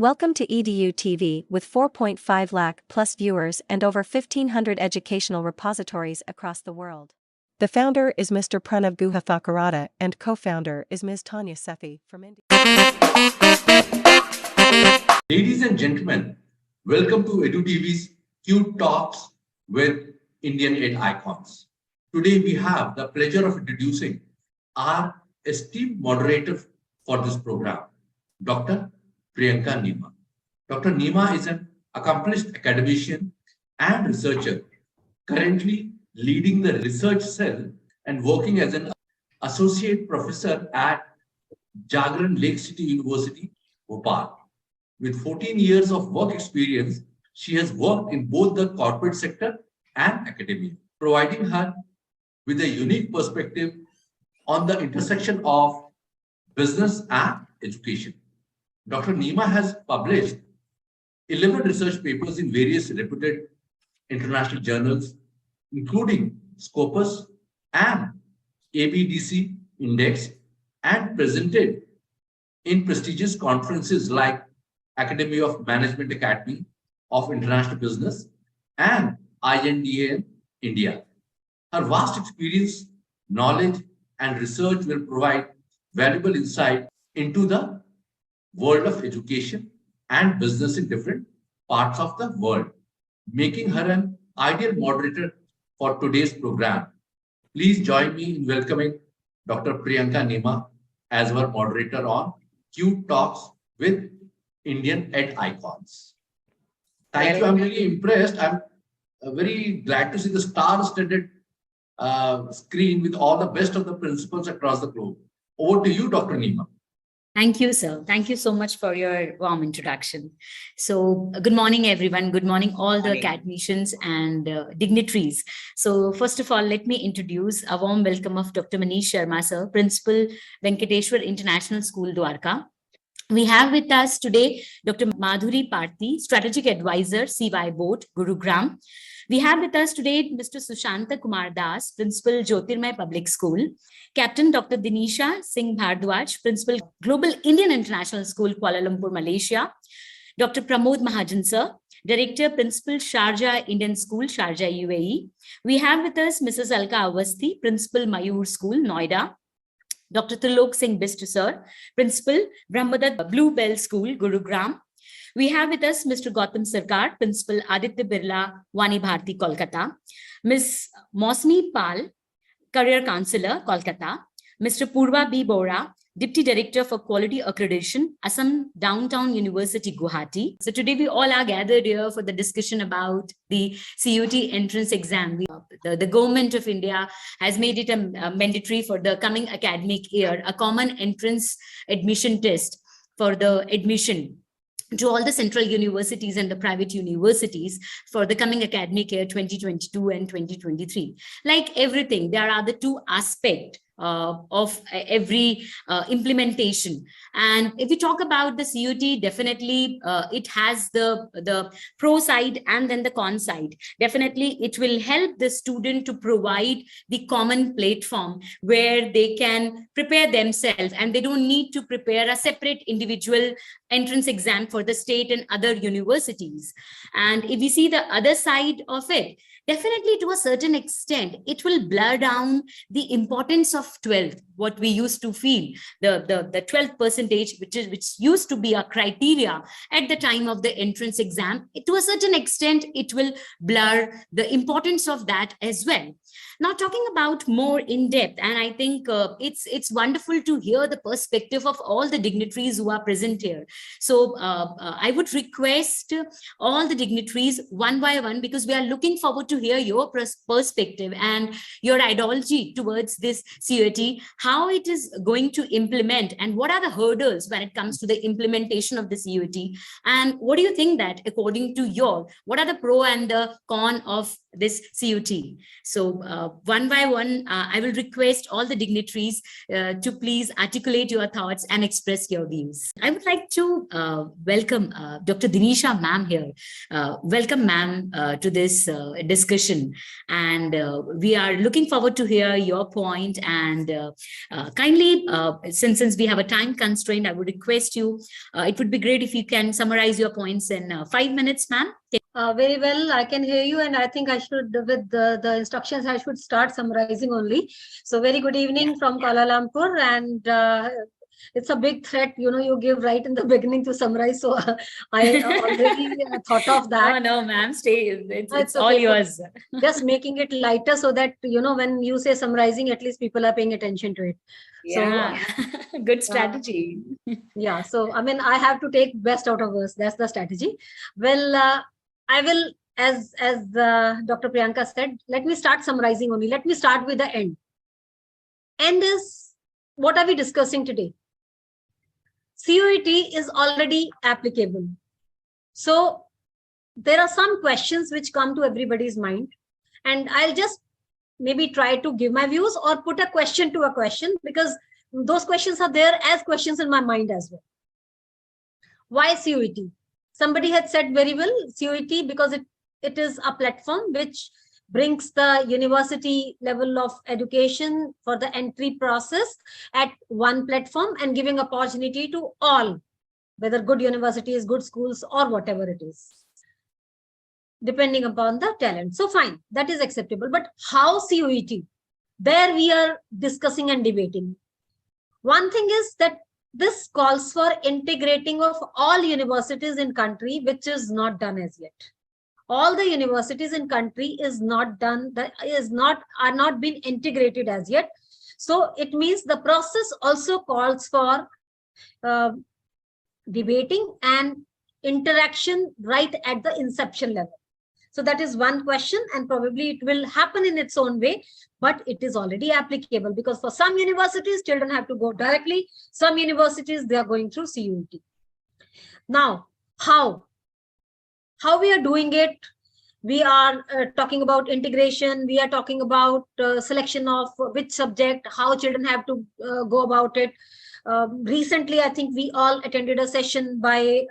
Welcome to EDU TV with 4.5 lakh plus viewers and over 1500 educational repositories across the world. The founder is Mr. Pranav Guha and co-founder is Ms. Tanya Sefi from India. Ladies and gentlemen, welcome to EduTV's CUET Talks with Indian Ed Icons. Today we have the pleasure of introducing our esteemed moderator for this program, Dr. Priyanka Nima. Dr. Nima is an accomplished academician and researcher, currently leading the research cell and working as an associate professor at Jagran Lake City University, Bhopal. With 14 years of work experience, she has worked in both the corporate sector and academia, providing her with a unique perspective on the intersection of business and education. Dr. Nima has published 11 research papers in various reputed international journals, including Scopus and ABDC Index, and presented in prestigious conferences like Academy of Management Academy of International Business and INDA India. Her vast experience, knowledge, and research will provide valuable insight into the world of education and business in different parts of the world, making her an ideal moderator for today's program. Please join me in welcoming Dr. Priyanka Nima as our moderator on CUET Talks with Indian Ed Icons. Thank you. I'm really impressed. I'm very glad to see the star-studded screen with all the best of the principals across the globe. Over to you, Dr. Nima. Thank you, sir. Thank you so much for your warm introduction. So good morning, everyone. Good morning, all the academicians and dignitaries. So first of all, let me introduce a warm welcome of Dr. Manish Sharma, sir, Principal, Venkateshwar International School, Dwarka. We have with us today Dr. Madhuri Parthi, Strategic Advisor, CY Board, Gurugram. We have with us today Mr. Sushanta Kumar Das, Principal, Jyotirmay Public School, Captain Dr. Dinisha Singh Bhardwaj, Principal, Global Indian International School, Kuala Lumpur, Malaysia, Dr. Pramod Mahajan, sir, Director, Principal, Sharjah Indian School, Sharjah, UAE. We have with us Mrs. Alka Awasthi, Principal, Mayur School, Noida, Dr. Trilok Singh Bist, sir, Principal, Brahmadat Bluebell School, Gurugram. We have with us Mr. Gautam Sarkar, Principal, Aditya Birla, Wani Bharti, Kolkata, Ms. Mosmi Pal, Career Counselor, Kolkata, Mr. Purva B. Bora, Deputy Director for Quality Accreditation, Assam Downtown University, Guwahati. So today we all are gathered here for the discussion about the CUET entrance exam. The government of India has made it a mandatory for the coming academic year, a common entrance admission test for the admission to all the central universities and the private universities for the coming academic year 2022 and 2023. Like everything, there are the two aspects of every implementation. And if we talk about the CUET, definitely it has the pro side and then the con side. Definitely it will help the student to provide the common platform where they can prepare themselves and they don't need to prepare a separate individual entrance exam for the state and other universities. And if we see the other side of it, definitely to a certain extent, it will blur down the importance of 12th, what we used to feel, the 12th percentage, which used to be a criteria at the time of the entrance exam. To a certain extent, it will blur the importance of that as well. Now, talking about more in depth, and I think it's wonderful to hear the perspective of all the dignitaries who are present here. So I would request all the dignitaries one by one, because we are looking forward to hear your perspective and your ideology towards this CUET, how it is going to implement and what are the hurdles when it comes to the implementation of the CUET, and what do you think that according to what are the pro and the con of this CUT. So one by one, I will request all the dignitaries to please articulate your thoughts and express your views. I would like to welcome Dr. Dinisha ma'am here. Welcome ma'am to this discussion, and we are looking forward to hear your point. And kindly, since we have a time constraint, I would request you, it would be great if you can summarize your points in 5 minutes, ma'am. Very well, I can hear you, and I think I should, with the instructions, I should start summarizing only. So very good evening from Kuala Lumpur, and it's a big threat, you give right in the beginning to summarize. So I already thought of that. No, ma'am, stay. It's all okay. Yours. Just making it lighter so that, when you say summarizing, at least people are paying attention to it. Yeah, so, good strategy. Yeah, so I mean, I have to take best out of us. That's the strategy. Well, I will, as Dr. Priyanka said, let me start summarizing only. Let me start with the end. End is, what are we discussing today? CUET is already applicable. So there are some questions which come to everybody's mind, and I'll just maybe try to give my views or put a question to a question, because those questions are there as questions in my mind as well. Why CUET? Somebody had said very well, CUET, because it is a platform which brings the university level of education for the entry process at one platform and giving opportunity to all, whether good universities, good schools, or whatever it is, depending upon the talent. So fine, that is acceptable. But how CUET? There we are discussing and debating. One thing is that this calls for integrating of all universities in country, which is not done as yet. All the universities in country is not done, are not been integrated as yet. So it means the process also calls for debating and interaction right at the inception level. So that is one question, and probably it will happen in its own way, but it is already applicable, because for some universities, children have to go directly. Some universities, they are going through CUET. Now, how we are doing it? We are talking about integration. We are talking about selection of which subject, how children have to go about it. Recently, I think we all attended a session by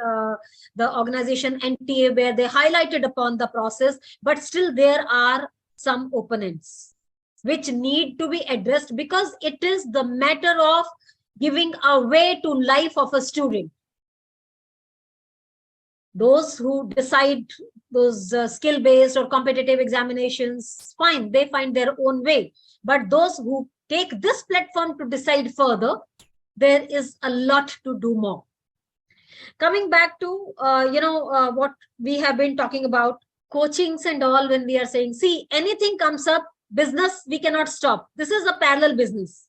the organization NTA, where they highlighted upon the process, but still there are some opponents which need to be addressed, because it is the matter of giving a way to life of a student. Those who decide those skill-based or competitive examinations, fine, they find their own way. But those who take this platform to decide further, there is a lot to do more. Coming back to, what we have been talking about, coachings and all, when we are saying, see, anything comes up, business, we cannot stop. This is a parallel business.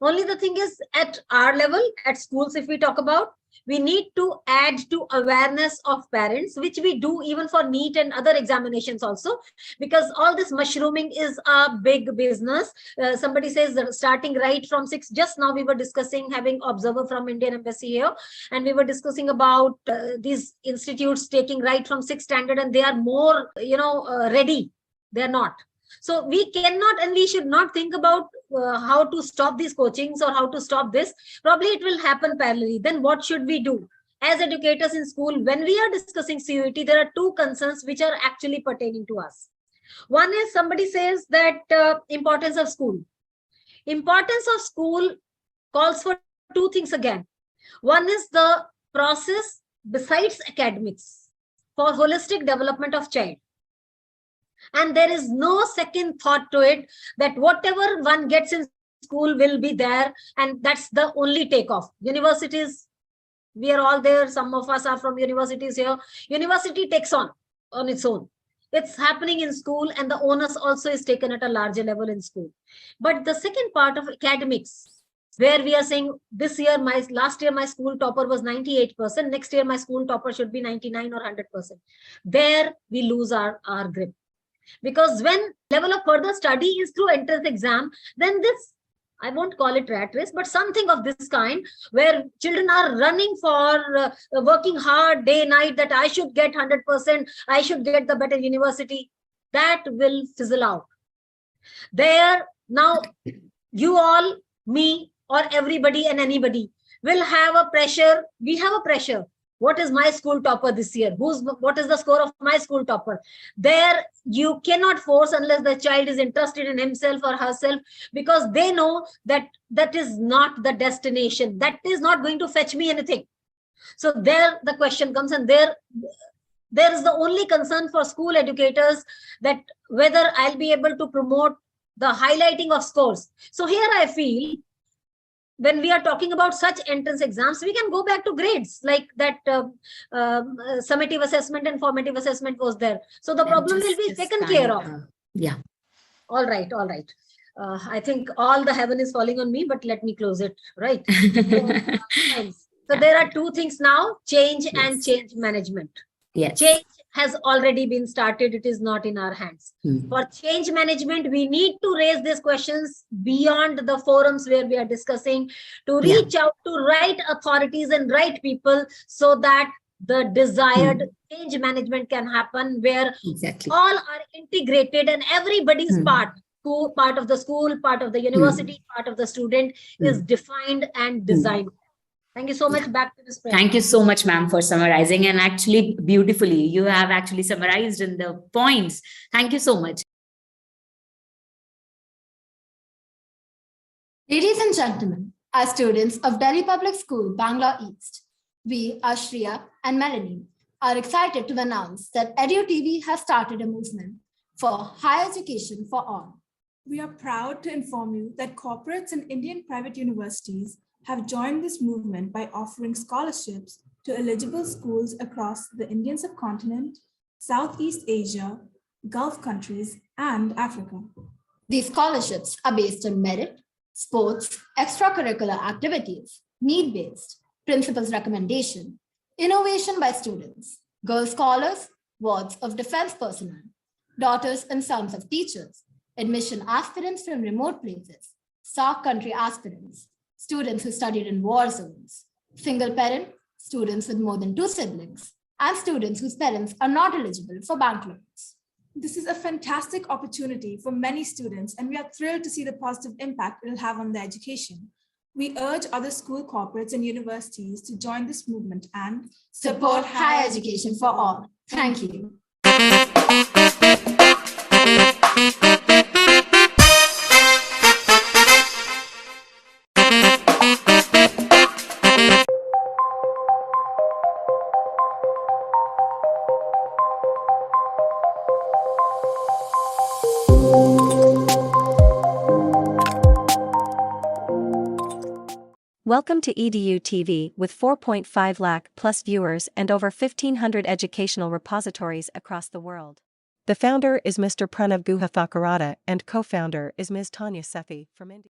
Only the thing is, at our level, at schools, if we talk about, we need to add to awareness of parents, which we do even for NEET and other examinations also, because all this mushrooming is a big business. Somebody says that starting right from 6, just now we were discussing, having observer from Indian Embassy here, and we were discussing about these institutes taking right from 6th standard, and they are more, ready. They are not. So we cannot and we should not think about how to stop these coachings or how to stop this. Probably it will happen parallelly. Then what should we do? As educators in school, when we are discussing CUET, there are two concerns which are actually pertaining to us. One is, somebody says that importance of school. Importance of school calls for two things again. One is the process besides academics for holistic development of child. And there is no second thought to it, that whatever one gets in school will be there, and that's the only takeoff. Universities, we are all there. Some of us are from universities here. University takes on its own. It's happening in school, and the onus also is taken at a larger level in school. But the second part of academics, where we are saying this year, last year my school topper was 98%. Next year my school topper should be 99 or 100%. There we lose our grip. Because when level of further study is through entrance exam, then this, I won't call it rat race, but something of this kind, where children are running for working hard day, night, that I should get 100%, I should get the better university. that will fizzle out. There, now you all, me, or everybody and anybody will have a pressure. We have a pressure. What is my school topper this year? What is the score of my school topper? There, you cannot force unless the child is interested in himself or herself, because they know that that is not the destination. That is not going to fetch me anything. So there the question comes, and there is the only concern for school educators, that whether I'll be able to promote the highlighting of scores. So here I feel, when we are talking about such entrance exams, we can go back to grades, like that summative assessment and formative assessment was there. So the problem will be taken care of. Yeah. All right. I think all the heaven is falling on me, but let me close it, right? So there are two things now, change and change management. Yes. Change has already been started. It is not in our hands. For change management, we need to raise these questions beyond the forums where we are discussing, to reach out to right authorities and right people, so that the desired change management can happen, where all are integrated and everybody's part of the school, part of the university, part of the student is defined and designed. Thank you so much. Back to the spread. Thank you so much, ma'am, for summarizing, and actually beautifully. You have actually summarized in the points. Thank you so much. Ladies and gentlemen, as students of Delhi Public School, Bangla East, we, Ashriya and Melanie, are excited to announce that EduTV has started a movement for higher education for all. We are proud to inform you that corporates and Indian private universities have joined this movement by offering scholarships to eligible schools across the Indian subcontinent, Southeast Asia, Gulf countries, and Africa. These scholarships are based on merit, sports, extracurricular activities, need-based, principal's recommendation, innovation by students, girl scholars, wards of defense personnel, daughters and sons of teachers, admission aspirants from remote places, SAARC country aspirants, students who studied in war zones, single parent, students with more than 2 siblings, and students whose parents are not eligible for bank loans. This is a fantastic opportunity for many students, and we are thrilled to see the positive impact it will have on their education. We urge other school corporates and universities to join this movement and support higher education for all. Thank you. Welcome to EDU TV with 4.5 lakh plus viewers and over 1,500 educational repositories across the world. The founder is Mr. Pranav Guha Thakurata and co-founder is Ms. Tanya Sethi from India.